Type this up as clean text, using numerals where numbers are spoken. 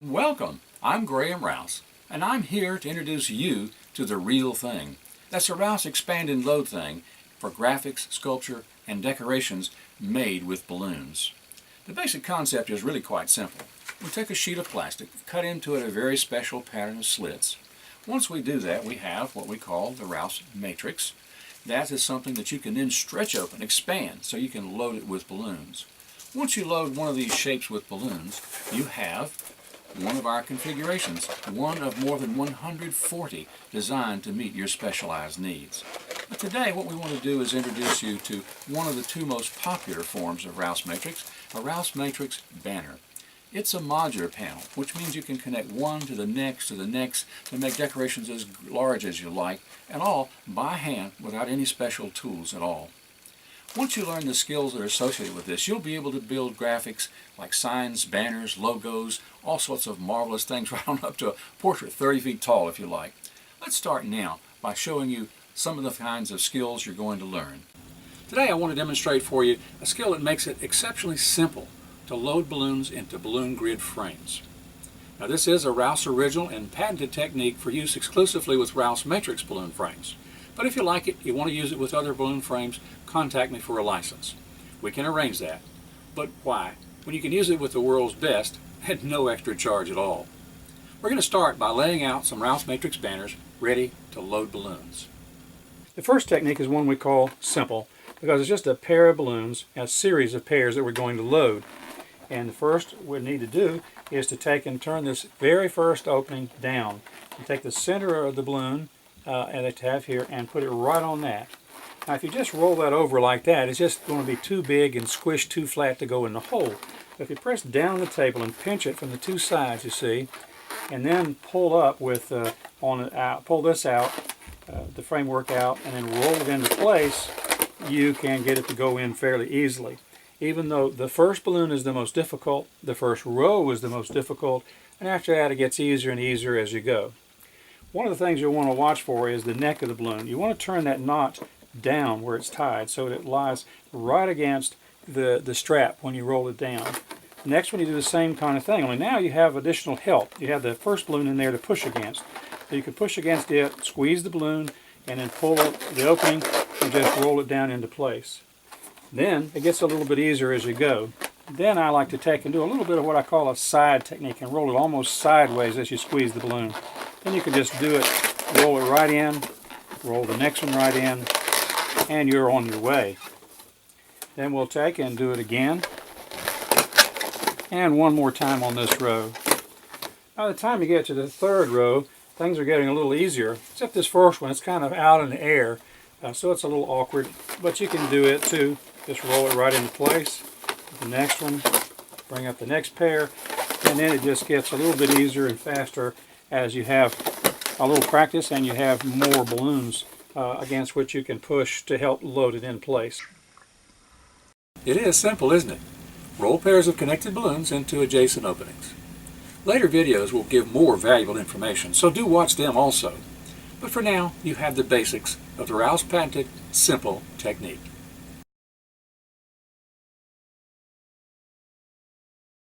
Welcome, I'm Graham Rouse, and I'm here to introduce you to the real thing. That's a Rouse Expand and Load thing for graphics, sculpture, and decorations made with balloons. The basic concept is really quite simple. We take a sheet of plastic, cut into it a very special pattern of slits. Once we do that, we have what we call the Rouse Matrix. That is something that you can then stretch open, expand, so you can load it with balloons. Once you load one of these shapes with balloons, you have one of our configurations, one of more than 140 designed to meet your specialized needs. But today what we want to do is introduce you to one of the two most popular forms of Rouse Matrix, a Rouse Matrix banner. It's a modular panel, which means you can connect one to the next to make decorations as large as you like, and all by hand without any special tools at all. Once you learn the skills that are associated with this, you'll be able to build graphics like signs, banners, logos, all sorts of marvelous things, right on up to a portrait 30 feet tall if you like. Let's start now by showing you some of the kinds of skills you're going to learn. Today I want to demonstrate for you a skill that makes it exceptionally simple to load balloons into balloon grid frames. Now this is a Rouse original and patented technique for use exclusively with Rouse Matrix balloon frames. But if you like it, you want to use it with other balloon frames, contact me for a license. We can arrange that. But why? When you can use it with the world's best at no extra charge at all. We're going to start by laying out some Rouse Matrix banners ready to load balloons. The first technique is one we call simple, because it's just a pair of balloons, a series of pairs that we're going to load. And the first we need to do is to take and turn this very first opening down. You take the center of the balloon and that you have here and put it right on that. Now if you just roll that over like that, it's just going to be too big and squished too flat to go in the hole. But if you press down on the table and pinch it from the two sides, you see, and then pull up with pull this out, the framework out, and then roll it into place, you can get it to go in fairly easily. Even though the first balloon is the most difficult, the first row is the most difficult, and after that it gets easier and easier as you go. One of the things you'll want to watch for is the neck of the balloon. You want to turn that knot down where it's tied so that it lies right against the strap when you roll it down. Next one you do the same kind of thing, only now you have additional help. You have the first balloon in there to push against. So you can push against it, squeeze the balloon, and then pull up the opening and just roll it down into place. Then it gets a little bit easier as you go. Then I like to take and do a little bit of what I call a side technique and roll it almost sideways as you squeeze the balloon. Then you can just do it, roll it right in, roll the next one right in, and you're on your way. Then we'll take and do it again, and one more time on this row. By the time you get to the third row, things are getting a little easier, except this first one, it's kind of out in the air, so it's a little awkward, but you can do it too. Just roll it right into place. The next one, bring up the next pair, and then it just gets a little bit easier and faster as you have a little practice and you have more balloons against which you can push to help load it in place. It is simple, isn't it? Roll pairs of connected balloons into adjacent openings. Later videos will give more valuable information, so do watch them also. But for now, you have the basics of the Rouse patented simple technique.